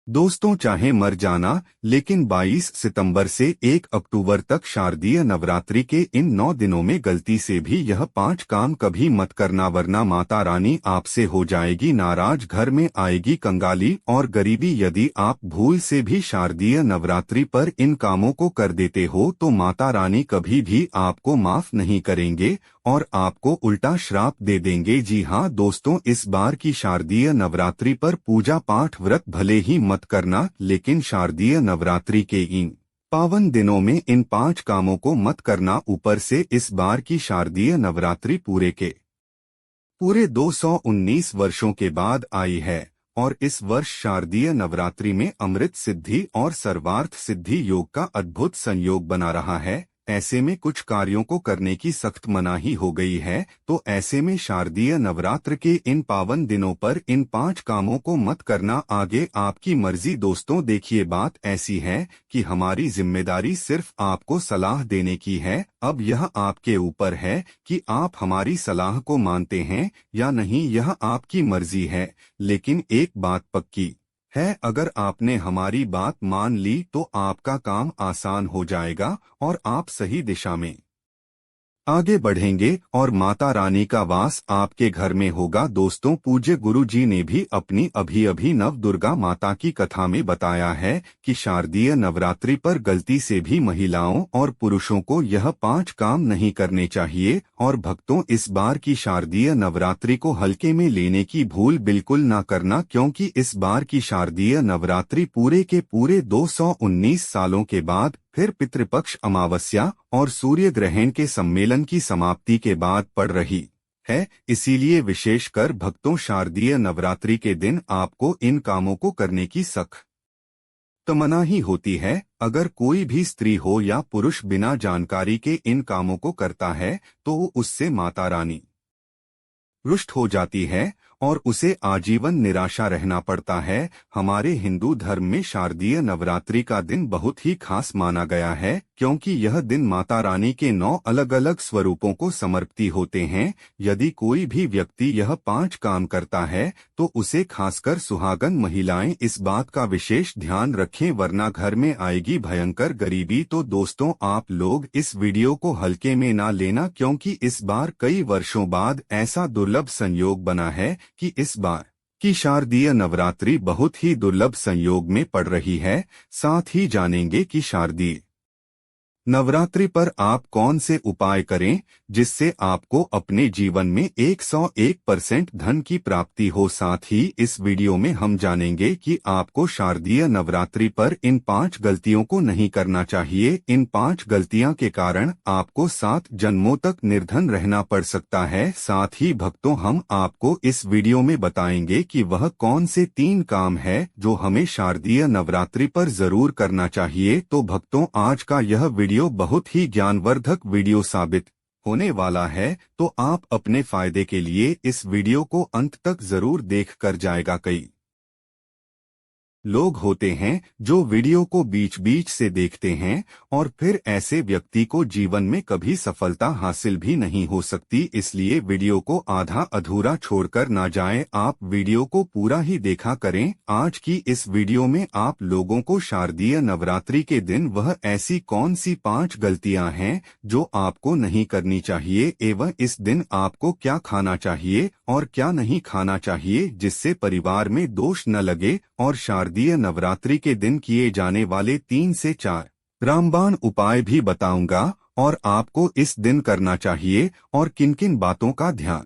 दोस्तों, चाहे मर जाना, लेकिन 22 सितंबर से 1 अक्टूबर तक शारदीय नवरात्रि के इन 9 दिनों में गलती से भी यह 5 काम कभी मत करना, वरना माता रानी आपसे हो जाएगी नाराज, घर में आएगी कंगाली और गरीबी। यदि आप भूल से भी शारदीय नवरात्रि पर इन कामों को कर देते हो तो माता रानी कभी भी आपको माफ नहीं करेंगे और आपको उल्टा श्राप दे देंगे। जी हाँ दोस्तों, इस बार की शारदीय नवरात्रि पर पूजा पाठ व्रत भले ही मत करना, लेकिन शारदीय नवरात्रि के इन पावन दिनों में इन 5 कामों को मत करना। ऊपर से इस बार की शारदीय नवरात्रि पूरे 219 वर्षों के बाद आई है और इस वर्ष शारदीय नवरात्रि में अमृत सिद्धि और सर्वार्थ सिद्धि योग का अद्भुत संयोग बना रहा है। ऐसे में कुछ कार्यों को करने की सख्त मनाही हो गई है, तो ऐसे में शारदीय नवरात्र के इन पावन दिनों पर इन 5 कामों को मत करना। आगे आपकी मर्जी। दोस्तों देखिए, बात ऐसी है कि हमारी जिम्मेदारी सिर्फ आपको सलाह देने की है। अब यह आपके ऊपर है कि आप हमारी सलाह को मानते हैं या नहीं, यह आपकी मर्जी है। लेकिन एक बात पक्की है, अगर आपने हमारी बात मान ली तो आपका काम आसान हो जाएगा और आप सही दिशा में आगे बढ़ेंगे और माता रानी का वास आपके घर में होगा। दोस्तों, पूज्य गुरु जी ने भी अपनी अभी नव दुर्गा माता की कथा में बताया है कि शारदीय नवरात्रि पर गलती से भी महिलाओं और पुरुषों को यह 5 काम नहीं करने चाहिए। और भक्तों, इस बार की शारदीय नवरात्रि को हल्के में लेने की भूल बिल्कुल ना करना, क्योंकि इस बार की शारदीय नवरात्रि पूरे के पूरे 219 सालों के बाद फिर पितृपक्ष अमावस्या और सूर्य ग्रहण के सम्मेलन की समाप्ति के बाद पड़ रही है। इसीलिए विशेषकर भक्तों, शारदीय नवरात्रि के दिन आपको इन कामों को करने की सख्त मनाही होती है। अगर कोई भी स्त्री हो या पुरुष बिना जानकारी के इन कामों को करता है तो उससे माता रानी रुष्ट हो जाती है और उसे आजीवन निराशा रहना पड़ता है। हमारे हिंदू धर्म में शारदीय नवरात्रि का दिन बहुत ही खास माना गया है, क्योंकि यह दिन माता रानी के 9 अलग अलग स्वरूपों को समर्पित होते हैं। यदि कोई भी व्यक्ति यह 5 काम करता है तो उसे खासकर सुहागन महिलाएं इस बात का विशेष ध्यान रखें, वरना घर में आएगी भयंकर गरीबी। तो दोस्तों, आप लोग इस वीडियो को हल्के में ना लेना, क्योंकि इस बार कई वर्षों बाद ऐसा दुर्लभ संयोग बना है कि इस बार की शारदीय नवरात्रि बहुत ही दुर्लभ संयोग में पड़ रही है। साथ ही जानेंगे कि शारदीय नवरात्रि पर आप कौन से उपाय करें जिससे आपको अपने जीवन में 101% धन की प्राप्ति हो। साथ ही इस वीडियो में हम जानेंगे कि आपको शारदीय नवरात्रि पर इन 5 गलतियों को नहीं करना चाहिए। इन 5 गलतियां के कारण आपको 7 जन्मों तक निर्धन रहना पड़ सकता है। साथ ही भक्तों, हम आपको इस वीडियो में बताएंगे कि वह कौन से 3 काम है जो हमें शारदीय नवरात्रि पर जरूर करना चाहिए। तो भक्तों, आज का यह वीडियो बहुत ही ज्ञानवर्धक वीडियो साबित होने वाला है, तो आप अपने फायदे के लिए इस वीडियो को अंत तक जरूर देख कर जाएगा। कई लोग होते हैं जो वीडियो को बीच बीच से देखते हैं और फिर ऐसे व्यक्ति को जीवन में कभी सफलता हासिल भी नहीं हो सकती। इसलिए वीडियो को आधा अधूरा छोड़कर ना जाएं, आप वीडियो को पूरा ही देखा करें। आज की इस वीडियो में आप लोगों को शारदीय नवरात्रि के दिन वह ऐसी कौन सी 5 गलतियां हैं जो आपको नहीं करनी चाहिए, एवं इस दिन आपको क्या खाना चाहिए और क्या नहीं खाना चाहिए जिससे परिवार में दोष न लगे, और शारदीय नवरात्रि के दिन किए जाने वाले 3 से 4 रामबाण उपाय भी बताऊंगा और आपको इस दिन करना चाहिए और किन किन बातों का ध्यान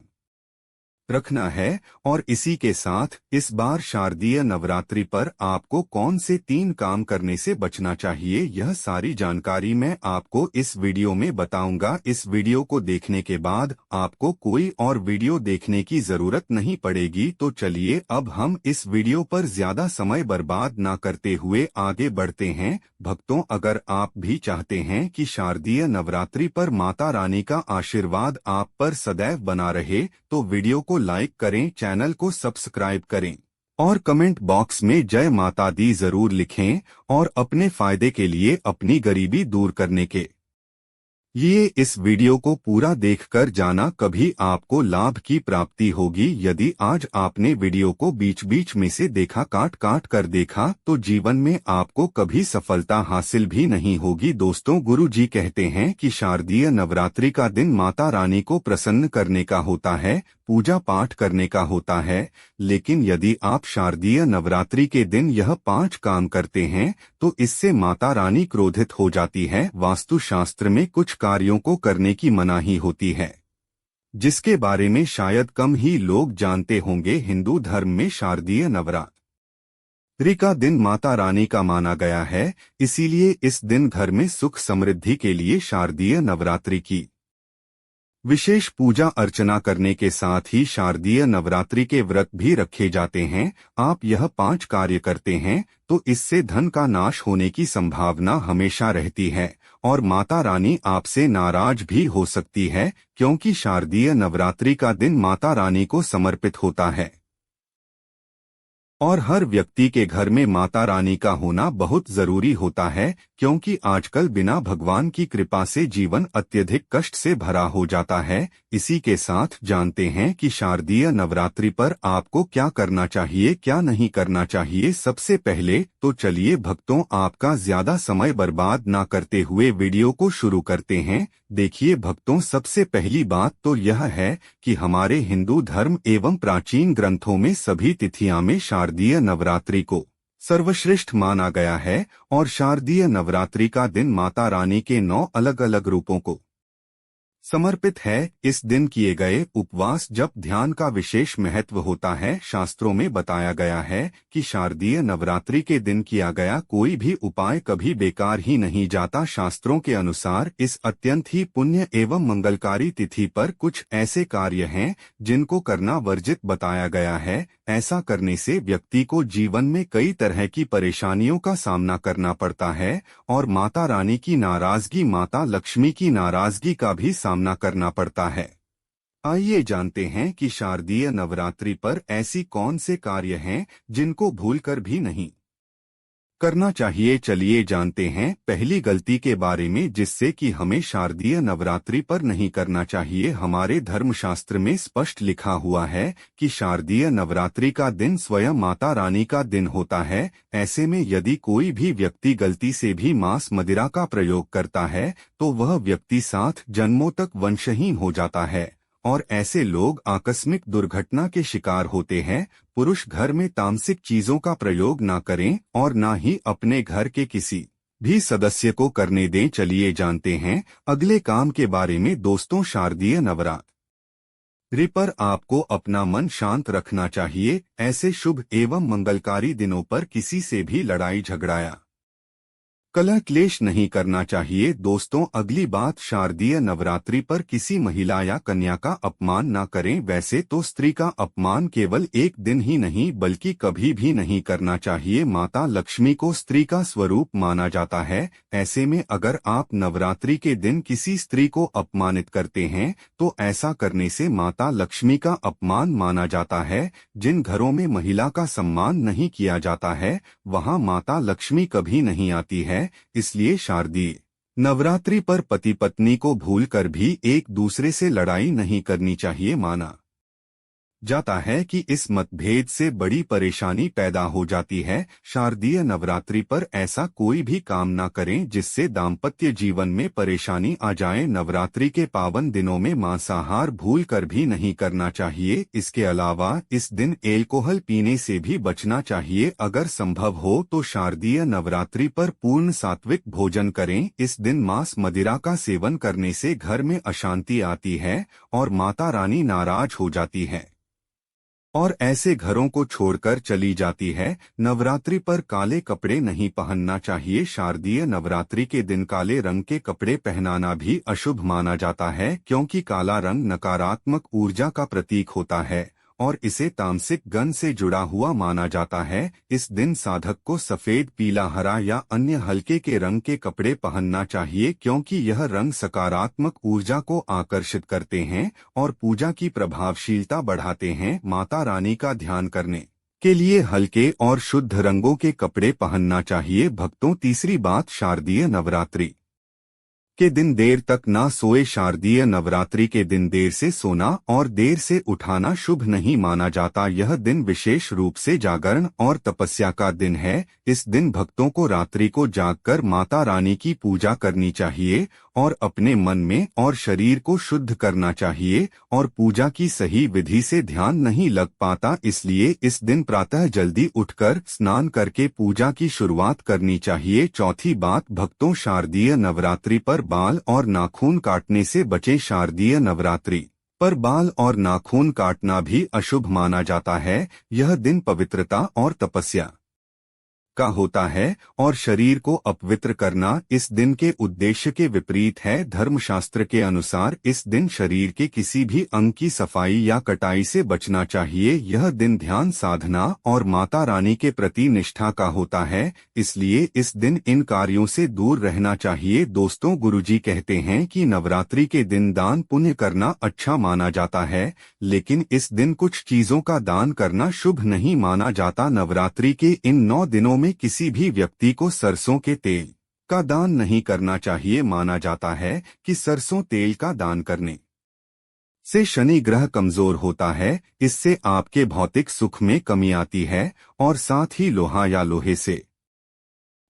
रखना है। और इसी के साथ इस बार शारदीय नवरात्रि पर आपको कौन से 3 काम करने से बचना चाहिए, यह सारी जानकारी मैं आपको इस वीडियो में बताऊंगा। इस वीडियो को देखने के बाद आपको कोई और वीडियो देखने की जरूरत नहीं पड़ेगी। तो चलिए अब हम इस वीडियो पर ज्यादा समय बर्बाद ना करते हुए आगे बढ़ते हैं। भक्तों, अगर आप भी चाहते हैं कि शारदीय नवरात्रि पर माता रानी का आशीर्वाद आप पर सदैव बना रहे, तो वीडियो को लाइक करें, चैनल को सब्सक्राइब करें और कमेंट बॉक्स में जय माता दी जरूर लिखें। और अपने फायदे के लिए अपनी गरीबी दूर करने के ये इस वीडियो को पूरा देखकर जाना कभी आपको लाभ की प्राप्ति होगी। यदि आज आपने वीडियो को बीच बीच में से देखा, काट काट कर देखा, तो जीवन में आपको कभी सफलता हासिल भी नहीं होगी। दोस्तों, गुरु जी कहते हैं कि शारदीय नवरात्रि का दिन माता रानी को प्रसन्न करने का होता है, पूजा पाठ करने का होता है। लेकिन यदि आप शारदीय नवरात्रि के दिन यह 5 काम करते हैं तो इससे माता रानी क्रोधित हो जाती है। वास्तुशास्त्र में कुछ कार्यों को करने की मनाही होती है, जिसके बारे में शायद कम ही लोग जानते होंगे। हिंदू धर्म में शारदीय नवरात्रि का दिन माता रानी का माना गया है, इसीलिए इस दिन घर में सुख समृद्धि के लिए शारदीय नवरात्रि की विशेष पूजा अर्चना करने के साथ ही शारदीय नवरात्रि के व्रत भी रखे जाते हैं। आप यह 5 कार्य करते हैं तो इससे धन का नाश होने की संभावना हमेशा रहती है और माता रानी आपसे नाराज भी हो सकती है, क्योंकि शारदीय नवरात्रि का दिन माता रानी को समर्पित होता है और हर व्यक्ति के घर में माता रानी का होना बहुत जरूरी होता है, क्योंकि आजकल बिना भगवान की कृपा से जीवन अत्यधिक कष्ट से भरा हो जाता है। इसी के साथ जानते हैं कि शारदीय नवरात्रि पर आपको क्या करना चाहिए, क्या नहीं करना चाहिए। सबसे पहले तो चलिए भक्तों, आपका ज्यादा समय बर्बाद ना करते हुए वीडियो को शुरू करते हैं। देखिए भक्तों, सबसे पहली बात तो यह है कि हमारे हिंदू धर्म एवं प्राचीन ग्रंथों में सभी तिथियां में शारदीय नवरात्रि को सर्वश्रेष्ठ माना गया है और शारदीय नवरात्रि का दिन माता रानी के 9 अलग अलग रूपों को समर्पित है। इस दिन किए गए उपवास जप ध्यान का विशेष महत्व होता है। शास्त्रों में बताया गया है कि शारदीय नवरात्रि के दिन किया गया कोई भी उपाय कभी बेकार ही नहीं जाता। शास्त्रों के अनुसार इस अत्यंत ही पुण्य एवं मंगलकारी तिथि पर कुछ ऐसे कार्य हैं जिनको करना वर्जित बताया गया है। ऐसा करने से व्यक्ति को जीवन में कई तरह की परेशानियों का सामना करना पड़ता है और माता रानी की नाराजगी, माता लक्ष्मी की नाराजगी का भी सामना करना पड़ता है। आइए जानते हैं कि शारदीय नवरात्रि पर ऐसी कौन से कार्य हैं जिनको भूलकर भी नहीं करना चाहिए। चलिए जानते हैं पहली गलती के बारे में, जिससे कि हमें शारदीय नवरात्रि पर नहीं करना चाहिए। हमारे धर्मशास्त्र में स्पष्ट लिखा हुआ है कि शारदीय नवरात्रि का दिन स्वयं माता रानी का दिन होता है। ऐसे में यदि कोई भी व्यक्ति गलती से भी मांस मदिरा का प्रयोग करता है तो वह व्यक्ति 7 जन्मों तक वंशहीन हो जाता है और ऐसे लोग आकस्मिक दुर्घटना के शिकार होते हैं। पुरुष घर में तामसिक चीजों का प्रयोग ना करें और ना ही अपने घर के किसी भी सदस्य को करने दें। चलिए जानते हैं अगले काम के बारे में। दोस्तों, शारदीय नवरात्रि पर आपको अपना मन शांत रखना चाहिए। ऐसे शुभ एवं मंगलकारी दिनों पर किसी से भी लड़ाई झगड़ाया कलह क्लेश नहीं करना चाहिए। दोस्तों, अगली बात, शारदीय नवरात्रि पर किसी महिला या कन्या का अपमान ना करें। वैसे तो स्त्री का अपमान केवल एक दिन ही नहीं बल्कि कभी भी नहीं करना चाहिए। माता लक्ष्मी को स्त्री का स्वरूप माना जाता है। ऐसे में अगर आप नवरात्रि के दिन किसी स्त्री को अपमानित करते हैं तो ऐसा करने से माता लक्ष्मी का अपमान माना जाता है। जिन घरों में महिला का सम्मान नहीं किया जाता है वहां माता लक्ष्मी कभी नहीं आती है। इसलिए शारदीय नवरात्रि पर पति पत्नी को भूलकर भी एक दूसरे से लड़ाई नहीं करनी चाहिए। माना जाता है कि इस मतभेद से बड़ी परेशानी पैदा हो जाती है। शारदीय नवरात्रि पर ऐसा कोई भी काम ना करें जिससे दाम्पत्य जीवन में परेशानी आ जाए। नवरात्रि के पावन दिनों में मांसाहार भूलकर भी नहीं करना चाहिए। इसके अलावा इस दिन एल्कोहल पीने से भी बचना चाहिए। अगर संभव हो तो शारदीय नवरात्रि पर पूर्ण सात्विक भोजन करें। इस दिन मांस मदिरा का सेवन करने से घर में अशांति आती है और माता रानी नाराज हो जाती है और ऐसे घरों को छोड़कर चली जाती है। नवरात्रि पर काले कपड़े नहीं पहनना चाहिए। शारदीय नवरात्रि के दिन काले रंग के कपड़े पहनाना भी अशुभ माना जाता है, क्योंकि काला रंग नकारात्मक ऊर्जा का प्रतीक होता है और इसे तामसिक गण से जुड़ा हुआ माना जाता है। इस दिन साधक को सफेद, पीला, हरा या अन्य हल्के के रंग के कपड़े पहनना चाहिए, क्योंकि यह रंग सकारात्मक ऊर्जा को आकर्षित करते हैं और पूजा की प्रभावशीलता बढ़ाते हैं। माता रानी का ध्यान करने के लिए हल्के और शुद्ध रंगों के कपड़े पहनना चाहिए। भक्तों, तीसरी बात, शारदीय नवरात्रि के दिन देर तक ना सोए। शारदीय नवरात्रि के दिन देर से सोना और देर से उठाना शुभ नहीं माना जाता। यह दिन विशेष रूप से जागरण और तपस्या का दिन है। इस दिन भक्तों को रात्रि को जागकर माता रानी की पूजा करनी चाहिए और अपने मन में और शरीर को शुद्ध करना चाहिए, और पूजा की सही विधि से ध्यान नहीं लग पाता, इसलिए इस दिन प्रातः जल्दी उठकर स्नान करके पूजा की शुरुआत करनी चाहिए। चौथी बात, भक्तों शारदीय नवरात्रि पर बाल और नाखून काटने से बचें। शारदीय नवरात्रि पर बाल और नाखून काटना भी अशुभ माना जाता है। यह दिन पवित्रता और तपस्या का होता है और शरीर को अपवित्र करना इस दिन के उद्देश्य के विपरीत है। धर्मशास्त्र के अनुसार इस दिन शरीर के किसी भी अंग की सफाई या कटाई से बचना चाहिए। यह दिन ध्यान साधना और माता रानी के प्रति निष्ठा का होता है, इसलिए इस दिन इन कार्यों से दूर रहना चाहिए। दोस्तों, गुरुजी कहते हैं कि नवरात्रि के दिन दान पुण्य करना अच्छा माना जाता है, लेकिन इस दिन कुछ चीजों का दान करना शुभ नहीं माना जाता। नवरात्रि के इन 9 दिनों में किसी भी व्यक्ति को सरसों के तेल का दान नहीं करना चाहिए। माना जाता है कि सरसों तेल का दान करने से शनि ग्रह कमजोर होता है, इससे आपके भौतिक सुख में कमी आती है, और साथ ही लोहा या लोहे से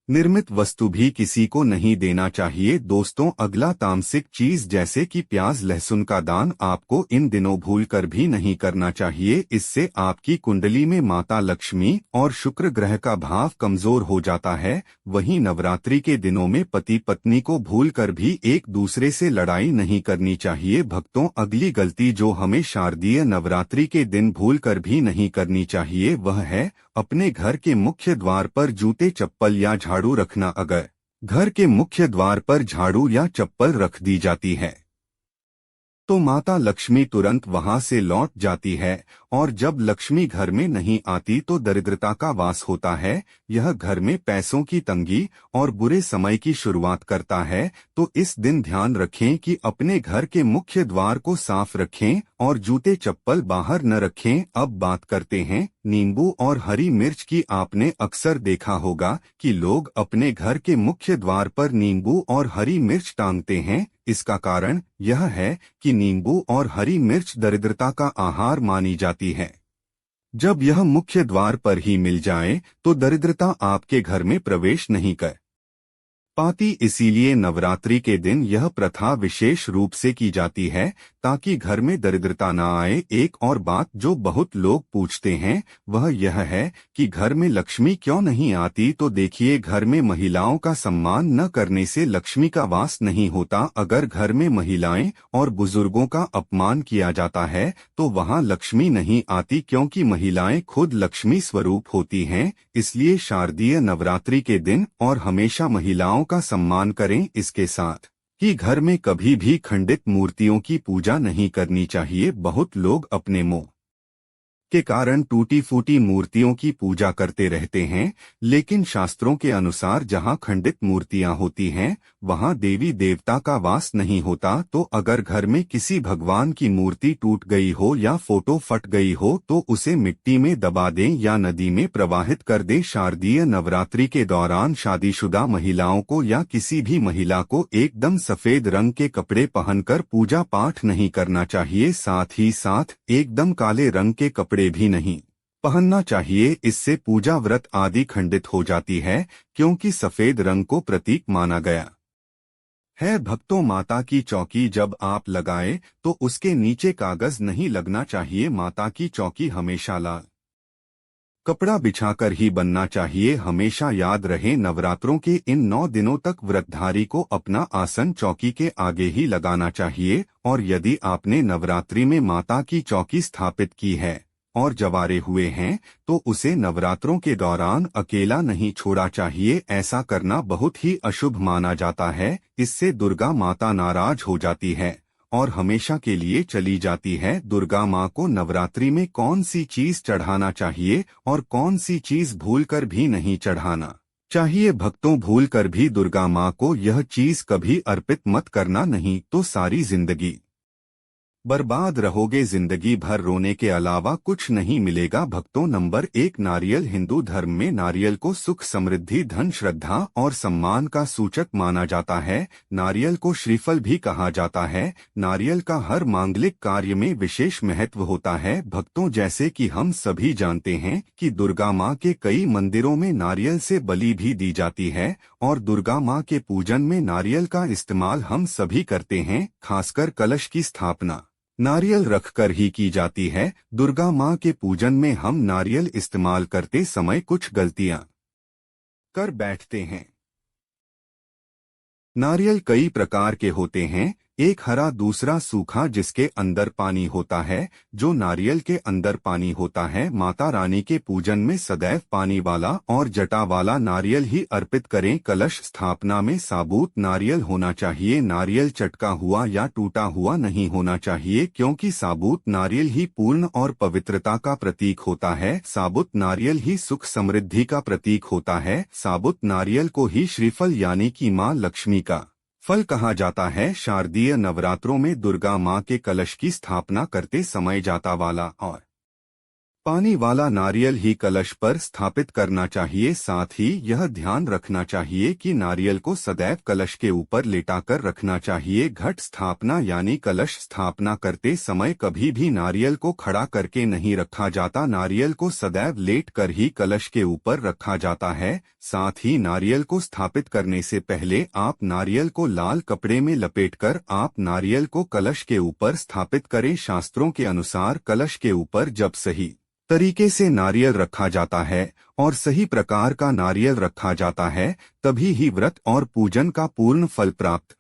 निर्मित वस्तु भी किसी को नहीं देना चाहिए। दोस्तों, अगला तामसिक चीज जैसे कि प्याज लहसुन का दान आपको इन दिनों भूलकर भी नहीं करना चाहिए। इससे आपकी कुंडली में माता लक्ष्मी और शुक्र ग्रह का भाव कमजोर हो जाता है। वहीं नवरात्रि के दिनों में पति पत्नी को भूलकर भी एक दूसरे से लड़ाई नहीं करनी चाहिए। भक्तों, अगली गलती जो हमें शारदीय नवरात्रि के दिन भूलकर भी नहीं करनी चाहिए वह है अपने घर के मुख्य द्वार पर जूते चप्पल या झाड़ू रखना। अगर घर के मुख्य द्वार पर झाड़ू या चप्पल रख दी जाती है तो माता लक्ष्मी तुरंत वहां से लौट जाती है, और जब लक्ष्मी घर में नहीं आती तो दरिद्रता का वास होता है। यह घर में पैसों की तंगी और बुरे समय की शुरुआत करता है। तो इस दिन ध्यान रखें कि अपने घर के मुख्य द्वार को साफ रखें और जूते चप्पल बाहर न रखें। अब बात करते हैं नींबू और हरी मिर्च की। आपने अक्सर देखा होगा कि लोग अपने घर के मुख्य द्वार पर नींबू और हरी मिर्च टांगते हैं। इसका कारण यह है कि नींबू और हरी मिर्च दरिद्रता का आहार मानी जाती है। जब यह मुख्य द्वार पर ही मिल जाए तो दरिद्रता आपके घर में प्रवेश नहीं कर पाती, इसीलिए नवरात्रि के दिन यह प्रथा विशेष रूप से की जाती है ताकि घर में दरिद्रता न आए। एक और बात जो बहुत लोग पूछते हैं वह यह है कि घर में लक्ष्मी क्यों नहीं आती। तो देखिए, घर में महिलाओं का सम्मान न करने से लक्ष्मी का वास नहीं होता। अगर घर में महिलाएं और बुजुर्गों का अपमान किया जाता है तो वहां लक्ष्मी नहीं आती, क्योंकि महिलाएं खुद लक्ष्मी स्वरूप होती हैं। इसलिए शारदीय नवरात्रि के दिन और हमेशा महिलाओं का सम्मान करें। इसके साथ कि घर में कभी भी खंडित मूर्तियों की पूजा नहीं करनी चाहिए। बहुत लोग अपने मोह के कारण टूटी फूटी मूर्तियों की पूजा करते रहते हैं, लेकिन शास्त्रों के अनुसार जहां खंडित मूर्तियां होती हैं वहां देवी देवता का वास नहीं होता। तो अगर घर में किसी भगवान की मूर्ति टूट गई हो या फोटो फट गई हो तो उसे मिट्टी में दबा दें या नदी में प्रवाहित कर दें। शारदीय नवरात्रि के दौरान शादीशुदा महिलाओं को या किसी भी महिला को एकदम सफेद रंग के कपड़े पहनकर पूजा पाठ नहीं करना चाहिए। साथ ही साथ एकदम काले रंग के कपड़े भी नहीं पहनना चाहिए। इससे पूजा व्रत आदि खंडित हो जाती है, क्योंकि सफेद रंग को प्रतीक माना गया है। भक्तों, माता की चौकी जब आप लगाए तो उसके नीचे कागज नहीं लगना चाहिए। माता की चौकी हमेशा लाल कपड़ा बिछाकर ही बनना चाहिए। हमेशा याद रहे, नवरात्रों के इन 9 दिनों तक व्रतधारी को अपना आसन चौकी के आगे ही लगाना चाहिए। और यदि आपने नवरात्रि में माता की चौकी स्थापित की है और जवारे हुए हैं तो उसे नवरात्रों के दौरान अकेला नहीं छोड़ा चाहिए। ऐसा करना बहुत ही अशुभ माना जाता है। इससे दुर्गा माता नाराज हो जाती है और हमेशा के लिए चली जाती है। दुर्गा माँ को नवरात्रि में कौन सी चीज चढ़ाना चाहिए और कौन सी चीज भूलकर भी नहीं चढ़ाना चाहिए। भक्तों, भूलकर भी दुर्गा माँ को यह चीज कभी अर्पित मत करना, नहीं तो सारी जिंदगी बर्बाद रहोगे, जिंदगी भर रोने के अलावा कुछ नहीं मिलेगा। भक्तों, नंबर 1, नारियल। हिंदू धर्म में नारियल को सुख, समृद्धि, धन, श्रद्धा और सम्मान का सूचक माना जाता है। नारियल को श्रीफल भी कहा जाता है। नारियल का हर मांगलिक कार्य में विशेष महत्व होता है। भक्तों, जैसे कि हम सभी जानते हैं कि दुर्गा माँ के कई मंदिरों में नारियल से बलि भी दी जाती है और दुर्गा माँ के पूजन में नारियल का इस्तेमाल हम सभी करते हैं। खासकर कलश की स्थापना नारियल रखकर ही की जाती है। दुर्गा माँ के पूजन में हम नारियल इस्तेमाल करते समय कुछ गलतियां कर बैठते हैं। नारियल कई प्रकार के होते हैं, एक हरा, दूसरा सूखा जिसके अंदर पानी होता है। जो नारियल के अंदर पानी होता है, माता रानी के पूजन में सदैव पानी वाला और जटा वाला नारियल ही अर्पित करें। कलश स्थापना में साबुत नारियल होना चाहिए। नारियल चटका हुआ या टूटा हुआ नहीं होना चाहिए, क्योंकि साबुत नारियल ही पूर्ण और पवित्रता का प्रतीक होता है। साबुत नारियल ही सुख समृद्धि का प्रतीक होता है। साबुत नारियल को ही श्रीफल यानी कि माँ लक्ष्मी का फल कहा जाता है। शारदीय नवरात्रों में दुर्गा माँ के कलश की स्थापना करते समय जाता वाला और पानी वाला नारियल ही कलश पर स्थापित करना चाहिए। साथ ही यह ध्यान रखना चाहिए कि नारियल को सदैव कलश के ऊपर लेटाकर रखना चाहिए। घट स्थापना यानी कलश स्थापना करते समय कभी भी नारियल को खड़ा करके नहीं रखा जाता। नारियल को सदैव लेट कर ही कलश के ऊपर रखा जाता है। साथ ही नारियल को स्थापित करने से पहले आप नारियल को लाल कपड़े में लपेटकर आप नारियल को कलश के ऊपर स्थापित करें। शास्त्रों के अनुसार कलश के ऊपर जब सही तरीके से नारियल रखा जाता है और सही प्रकार का नारियल रखा जाता है, तभी ही व्रत और पूजन का पूर्ण फल प्राप्त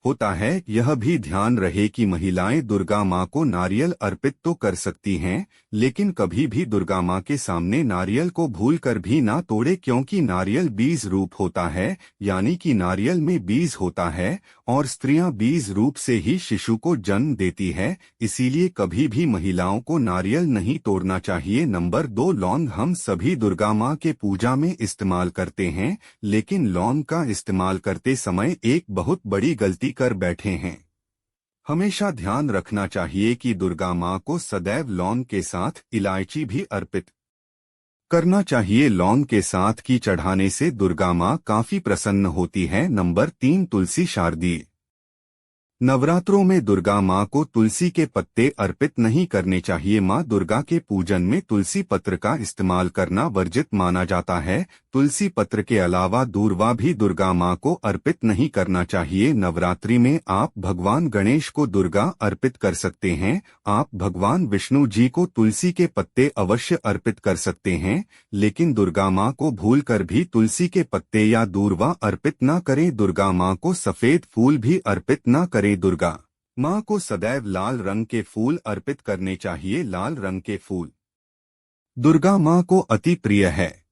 होता है। यह भी ध्यान रहे कि महिलाएं दुर्गा माँ को नारियल अर्पित तो कर सकती हैं, लेकिन कभी भी दुर्गा माँ के सामने नारियल को भूलकर भी ना तोड़े, क्योंकि नारियल बीज रूप होता है, यानी कि नारियल में बीज होता है और स्त्रियां बीज रूप से ही शिशु को जन्म देती है। इसीलिए कभी भी महिलाओं को नारियल नहीं तोड़ना चाहिए। नंबर 2, लौंग। हम सभी दुर्गा माँ के पूजा में इस्तेमाल करते हैं, लेकिन लौंग का इस्तेमाल करते समय एक बहुत बड़ी गलती कर बैठे हैं। हमेशा ध्यान रखना चाहिए कि दुर्गा माँ को सदैव लौंग के साथ इलायची भी अर्पित करना चाहिए। लौंग के साथ की चढ़ाने से दुर्गा माँ काफी प्रसन्न होती है। नंबर 3, तुलसी। शारदीय नवरात्रों में दुर्गा माँ को तुलसी के पत्ते अर्पित नहीं करने चाहिए। माँ दुर्गा के पूजन में तुलसी पत्र का इस्तेमाल करना वर्जित माना जाता है। तुलसी पत्र के अलावा दूर्वा भी दुर्गा माँ को अर्पित नहीं करना चाहिए। नवरात्रि में आप भगवान गणेश को दुर्गा अर्पित कर सकते हैं। आप भगवान विष्णु जी को तुलसी के पत्ते अवश्य अर्पित कर सकते हैं, लेकिन दुर्गा माँ को भूलकर भी तुलसी के पत्ते या दूर्वा अर्पित न करें। दुर्गा माँ को सफेद फूल भी अर्पित न करें। दुर्गा माँ को सदैव लाल रंग के फूल अर्पित करने चाहिए। लाल रंग के फूल दुर्गा माँ को अति प्रिय है।